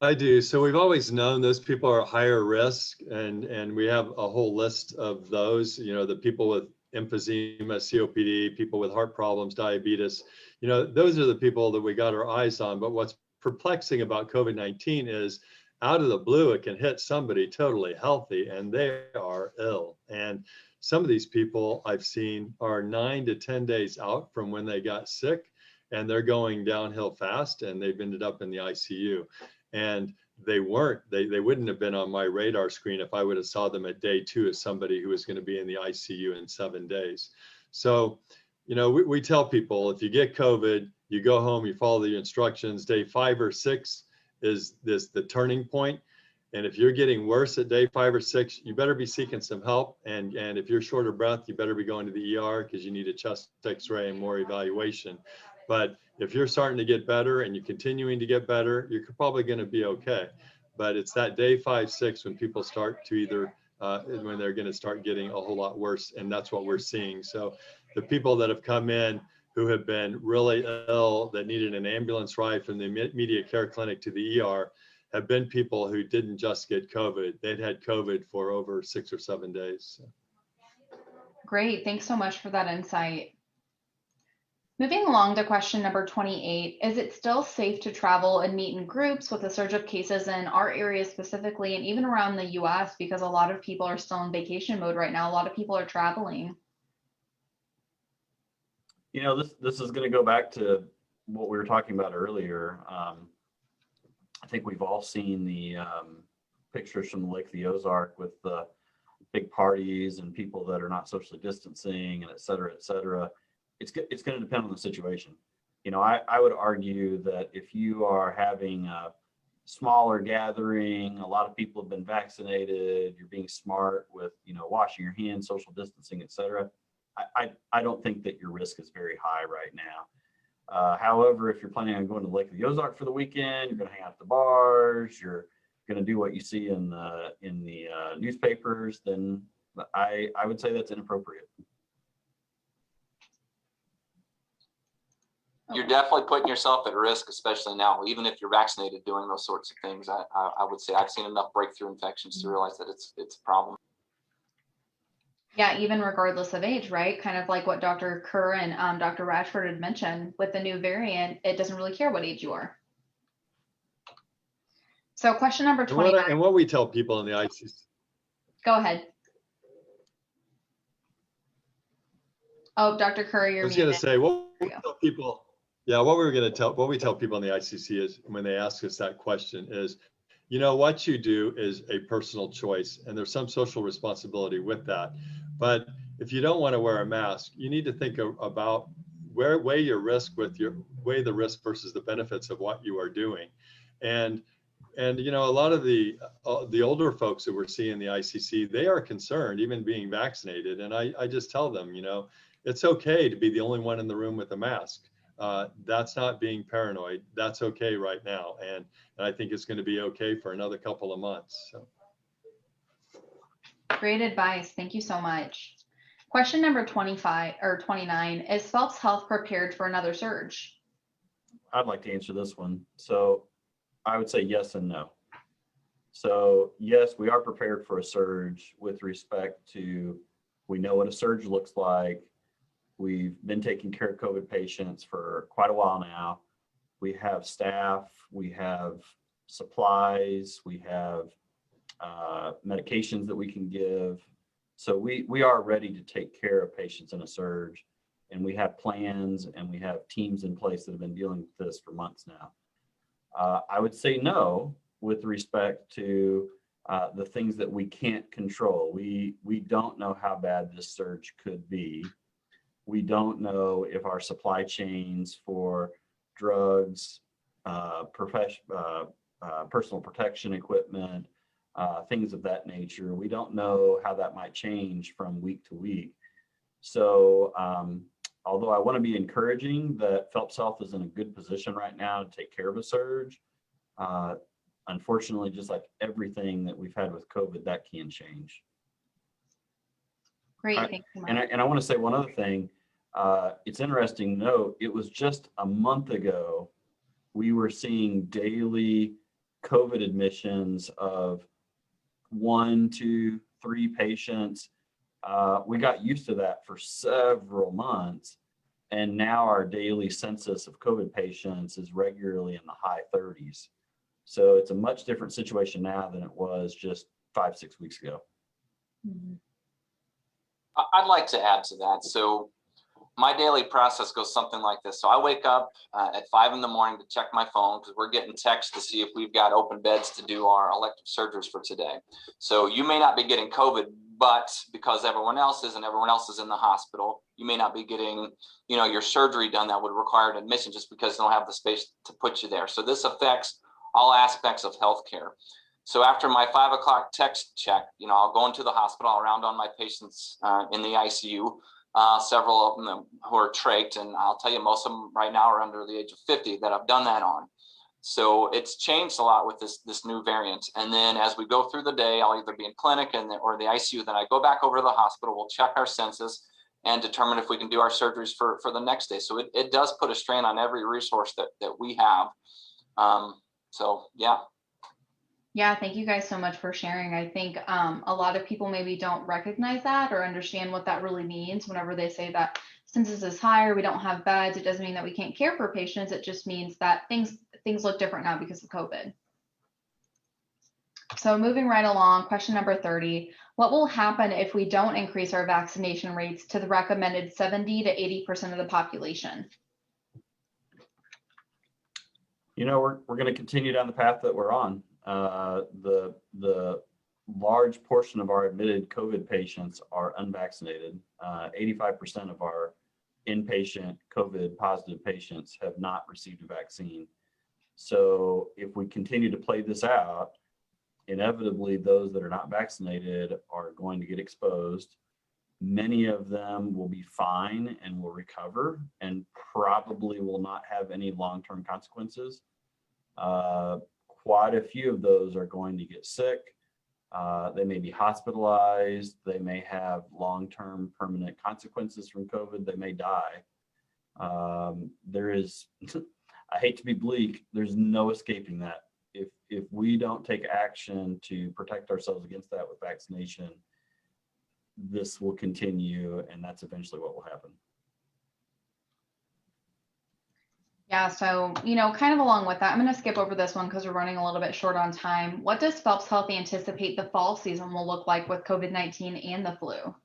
I do. So we've always known those people are at higher risk, and we have a whole list of those, the people with emphysema, COPD, people with heart problems, diabetes, those are the people that we got our eyes on. But what's perplexing about COVID-19 is out of the blue, it can hit somebody totally healthy and they are ill. And some of these people I've seen are 9 to 10 days out from when they got sick, and they're going downhill fast, and they've ended up in the ICU. And they wouldn't have been on my radar screen if I would have saw them at day 2 as somebody who was going to be in the ICU in 7 days. So, we tell people, if you get COVID, you go home, you follow the instructions. Day 5 or 6 is the turning point. And if you're getting worse at day 5 or 6, you better be seeking some help. And if you're short of breath, you better be going to the ER because you need a chest x-ray and more evaluation. But if you're starting to get better and you're continuing to get better, you're probably going to be okay. But it's that day 5, 6 when people start to either, when they're going to start getting a whole lot worse. And that's what we're seeing. So the people that have come in who have been really ill, that needed an ambulance ride from the immediate care clinic to the ER, have been people who didn't just get COVID. They'd had COVID for over 6 or 7 days. So. Great. Thanks so much for that insight. Moving along to question number 28, is it still safe to travel and meet in groups with a surge of cases in our area specifically, and even around the US, because a lot of people are still in vacation mode right now. A lot of people are traveling. This is going to go back to what we were talking about earlier. I think we've all seen the pictures from Lake the Ozark with the big parties and people that are not socially distancing, and et cetera, et cetera. It's going to depend on the situation. I would argue that if you are having a smaller gathering, a lot of people have been vaccinated, you're being smart with, washing your hands, social distancing, et cetera. I don't think that your risk is very high right now. However, if you're planning on going to Lake of the Ozark for the weekend, you're going to hang out at the bars, you're going to do what you see in the newspapers, then I would say that's inappropriate. You're definitely putting yourself at risk, especially now, even if you're vaccinated, doing those sorts of things. I would say I've seen enough breakthrough infections to realize that it's a problem. Yeah, even regardless of age, right? Kind of like what Dr. Kerr and Dr. Rashford had mentioned with the new variant, it doesn't really care what age you are. So question number 29. And what we tell people in the ICU. Go ahead. Oh, Dr. Curry, I you're was going to muted. say, what There we you go. tell people, yeah, what we tell people in the ICC is when they ask us that question is, what you do is a personal choice, and there's some social responsibility with that. But if you don't want to wear a mask, you need to think about weigh the risk versus the benefits of what you are doing. And a lot of the older folks that we're seeing in the ICC, they are concerned, even being vaccinated. And I just tell them, it's okay to be the only one in the room with a mask. That's not being paranoid. That's okay right now. And I think it's going to be okay for another couple of months. So. Great advice. Thank you so much. Question number 25 or 29, is Phelps Health prepared for another surge? I'd like to answer this one. So I would say yes and no. So yes, we are prepared for a surge with respect to, we know what a surge looks like. We've been taking care of COVID patients for quite a while now. We have staff, we have supplies, we have medications that we can give. So we are ready to take care of patients in a surge, and we have plans and we have teams in place that have been dealing with this for months now. I would say no with respect to the things that we can't control. We don't know how bad this surge could be. We don't know if our supply chains for drugs, personal protection equipment, things of that nature, we don't know how that might change from week to week. So although I want to be encouraging that Phelps Health is in a good position right now to take care of a surge, unfortunately, just like everything that we've had with COVID, that can change. Great, thanks so much. And I want to say one other thing. It's interesting to note, it was just a month ago, we were seeing daily COVID admissions of 1, 2, 3 patients. We got used to that for several months. And now our daily census of COVID patients is regularly in the high 30s. So it's a much different situation now than it was just 5-6 weeks ago. Mhm. I'd like to add to that. So my daily process goes something like this. So I wake up at 5 in the morning to check my phone because we're getting texts to see if we've got open beds to do our elective surgeries for today. So you may not be getting COVID, but because everyone else is and everyone else is in the hospital, you may not be getting, your surgery done that would require an admission just because they don't have the space to put you there. So this affects all aspects of healthcare. So after my 5 o'clock text check, I'll go into the hospital, I'll round on my patients in the ICU. Several of them who are trached, and I'll tell you, most of them right now are under the age of 50 that I've done that on. So it's changed a lot with this new variant. And then as we go through the day, I'll either be in clinic or the ICU. Then I go back over to the hospital. We'll check our census and determine if we can do our surgeries for the next day. So it does put a strain on every resource that we have. So yeah. Yeah, thank you guys so much for sharing. I think a lot of people maybe don't recognize that or understand what that really means whenever they say that census is higher, we don't have beds. It doesn't mean that we can't care for patients. It just means that things look different now because of COVID. So moving right along, question number 30, what will happen if we don't increase our vaccination rates to the recommended 70 to 80% of the population? We're going to continue down the path that we're on. The large portion of our admitted COVID patients are unvaccinated. 85% of our inpatient COVID positive patients have not received a vaccine. So if we continue to play this out, inevitably those that are not vaccinated are going to get exposed. Many of them will be fine and will recover and probably will not have any long-term consequences. Quite a few of those are going to get sick. They may be hospitalized. They may have long-term permanent consequences from COVID. They may die. There is, I hate to be bleak, there's no escaping that. If we don't take action to protect ourselves against that with vaccination, this will continue, and that's eventually what will happen. Yeah, so, kind of along with that, I'm going to skip over this one because we're running a little bit short on time. What does Phelps Health anticipate the fall season will look like with COVID-19 and the flu?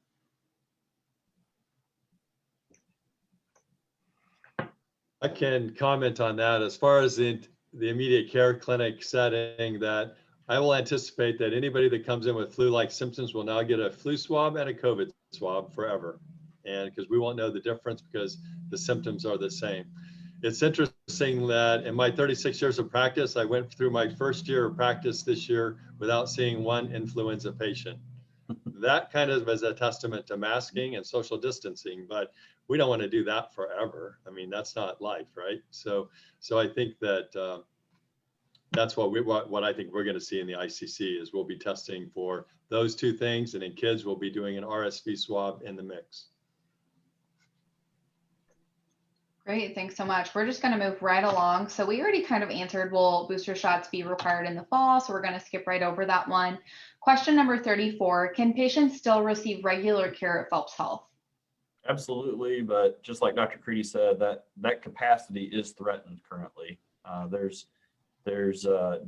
I can comment on that. As far as the immediate care clinic setting, that I will anticipate that anybody that comes in with flu-like symptoms will now get a flu swab and a COVID swab forever. And because we won't know the difference because the symptoms are the same. It's interesting that in my 36 years of practice, I went through my first year of practice this year without seeing one influenza patient. That kind of is a testament to masking and social distancing, but we don't want to do that forever. I mean, that's not life, right? So I think that that's what I think we're going to see in the ICC is we'll be testing for those two things, and in kids we'll be doing an RSV swab in the mix. Great, thanks so much. We're just going to move right along. So we already kind of answered, will booster shots be required in the fall? So we're going to skip right over that one. Question number 34, can patients still receive regular care at Phelps Health? Absolutely, but just like Dr. Creedy said, that capacity is threatened currently. There's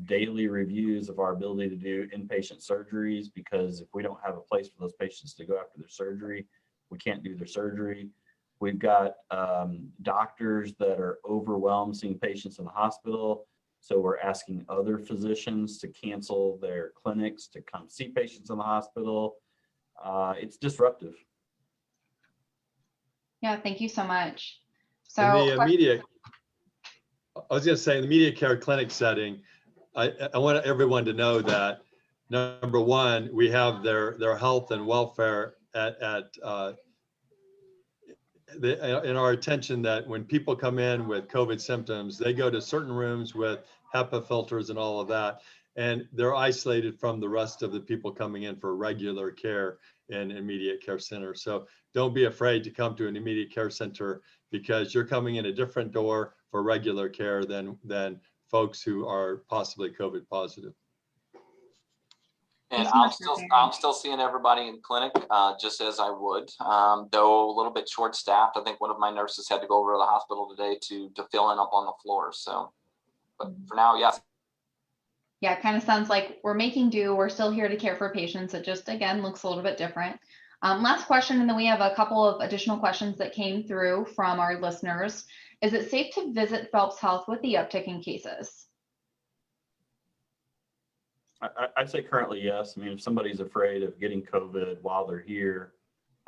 daily reviews of our ability to do inpatient surgeries, because if we don't have a place for those patients to go after their surgery, we can't do their surgery. We've got doctors that are overwhelmed seeing patients in the hospital. So we're asking other physicians to cancel their clinics to come see patients in the hospital. It's disruptive. Yeah, thank you so much. So in the immediate, I was going to say, in the immediate care clinic setting, I want everyone to know that, number one, we have their health and welfare in our attention, that when people come in with COVID symptoms, they go to certain rooms with HEPA filters and all of that, and they're isolated from the rest of the people coming in for regular care in immediate care centers. So don't be afraid to come to an immediate care center, because you're coming in a different door for regular care than folks who are possibly COVID positive. And I'm still seeing everybody in clinic, just as I would, though a little bit short staffed. I think one of my nurses had to go over to the hospital today to fill in up on the floor. So, but for now, yes. Yeah, it kind of sounds like we're making do. We're still here to care for patients. It just, again, looks a little bit different. Last question, and then we have a couple of additional questions that came through from our listeners. Is it safe to visit Phelps Health with the uptick in cases? I'd say currently, yes. I mean, if somebody's afraid of getting COVID while they're here,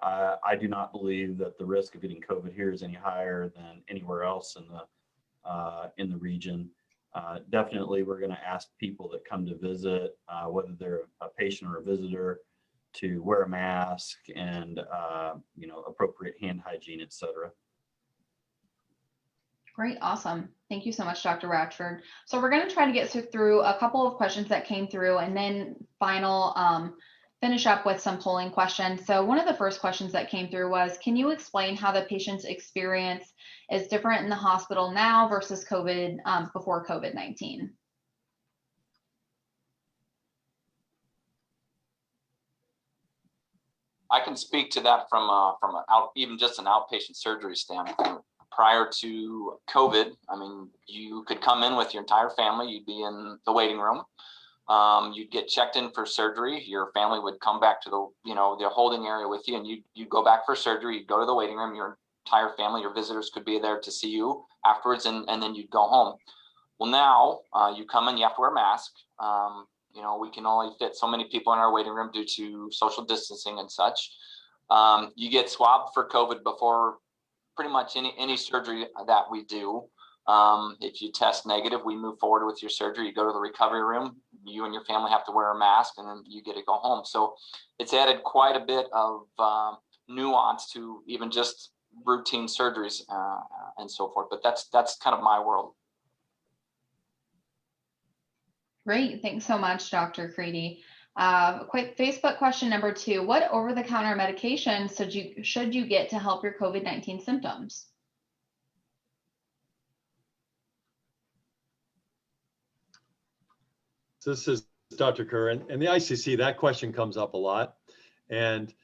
I do not believe that the risk of getting COVID here is any higher than anywhere else in the region. Definitely, we're going to ask people that come to visit, whether they're a patient or a visitor, to wear a mask and appropriate hand hygiene, et cetera. Great, awesome. Thank you so much, Dr. Ratchford. So we're going to try to get through a couple of questions that came through, and then finish up with some polling questions. So one of the first questions that came through was, can you explain how the patient's experience is different in the hospital now versus before COVID-19? I can speak to that from even just an outpatient surgery standpoint. Prior to COVID, I mean, you could come in with your entire family. You'd be in the waiting room. You'd get checked in for surgery. Your family would come back to the holding area with you, and you'd go back for surgery. You'd go to the waiting room. Your entire family, your visitors could be there to see you afterwards, and then you'd go home. Well, now you come in, you have to wear a mask. We can only fit so many people in our waiting room due to social distancing and such. You get swabbed for COVID before pretty much any surgery that we do. If you test negative, we move forward with your surgery. You go to the recovery room. You and your family have to wear a mask, and then you get to go home. So it's added quite a bit of nuance to even just routine surgeries and so forth. But that's kind of my world. Great, thanks so much, Dr. Creedy. Quick Facebook question number 2, what over-the-counter medications should you get to help your COVID-19 symptoms? This is Dr. Kerr, and the ICC, that question comes up a lot, and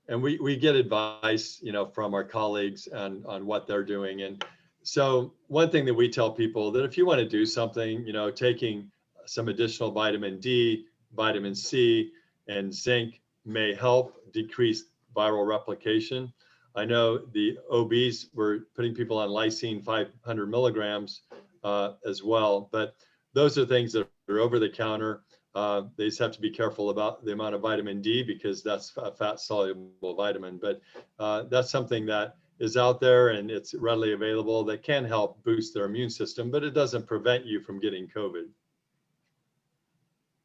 we get advice, from our colleagues on what they're doing. And so one thing that we tell people, that if you want to do something, taking some additional vitamin D, vitamin C, and zinc may help decrease viral replication. I know the OBs were putting people on lysine 500 milligrams as well, but those are things that are over the counter. They just have to be careful about the amount of vitamin D because that's a fat soluble vitamin, but that's something that is out there and it's readily available that can help boost their immune system, but it doesn't prevent you from getting COVID.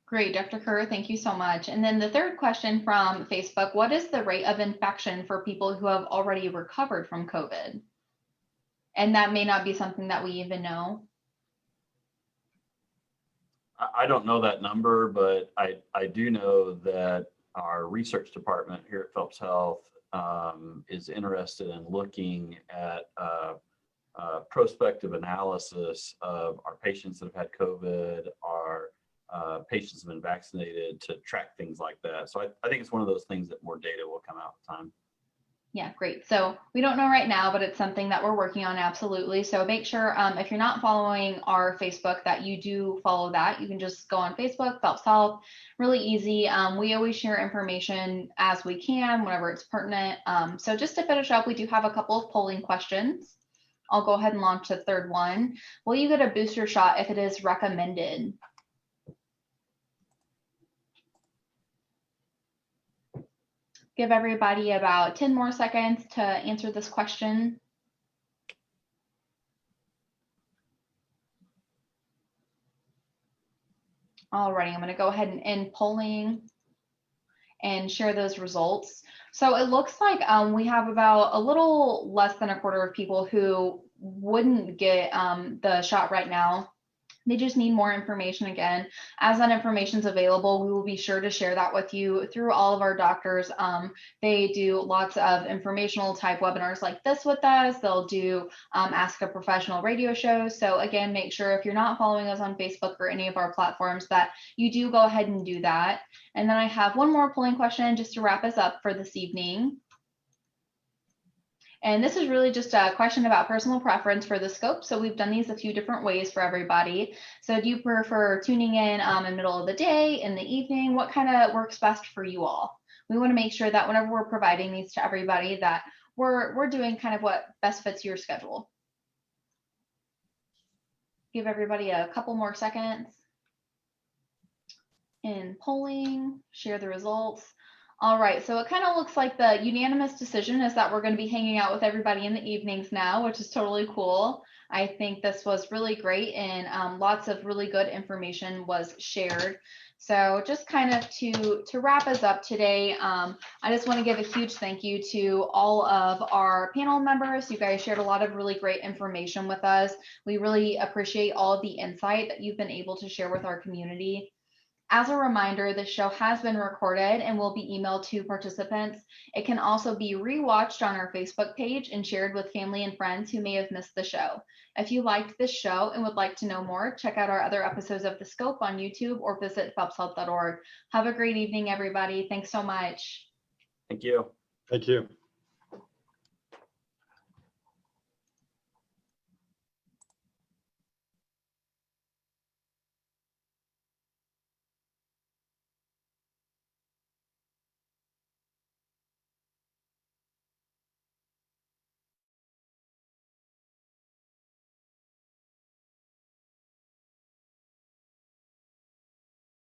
Great, Dr. Kerr, thank you so much. And then the third question from Facebook, what is the rate of infection for people who have already recovered from COVID? And that may not be something that we even know. I don't know that number, but I do know that our research department here at Phelps Health is interested in looking at prospective analysis of our patients that have had COVID, our patients have been vaccinated to track things like that. So I think it's one of those things that more data will come out with time. Yeah, great. So we don't know right now, but it's something that we're working on, absolutely. So make sure if you're not following our Facebook that you do follow that. You can just go on Facebook, Phelps Health, really easy. We always share information as we can, whenever it's pertinent. So just to finish up, we do have a couple of polling questions. I'll go ahead and launch the third one. Will you get a booster shot if it is recommended? Give everybody about 10 more seconds to answer this question. Alrighty, I'm going to go ahead and end polling and share those results. So it looks like we have about a little less than a quarter of people who wouldn't get the shot right now. They just need more information. Again, as that information is available, we will be sure to share that with you through all of our doctors. They do lots of informational type webinars like this with us. They'll do Ask a Professional radio shows. So again, make sure if you're not following us on Facebook or any of our platforms that you do go ahead and do that. And then I have one more polling question just to wrap us up for this evening. And this is really just a question about personal preference for the scope. So we've done these a few different ways for everybody. So do you prefer tuning in the middle of the day, in the evening? What kind of works best for you all? We want to make sure that whenever we're providing these to everybody that we're doing kind of what best fits your schedule. Give everybody a couple more seconds. In polling, share the results. All right, so it kind of looks like the unanimous decision is that we're going to be hanging out with everybody in the evenings now, which is totally cool. I think this was really great and lots of really good information was shared. So just kind of to wrap us up today, I just want to give a huge thank you to all of our panel members. You guys shared a lot of really great information with us. We really appreciate all of the insight that you've been able to share with our community. As a reminder, this show has been recorded and will be emailed to participants. It can also be rewatched on our Facebook page and shared with family and friends who may have missed the show. If you liked this show and would like to know more, check out our other episodes of The Scope on YouTube or visit phelpshealth.org. Have a great evening, everybody. Thanks so much. Thank you. Thank you.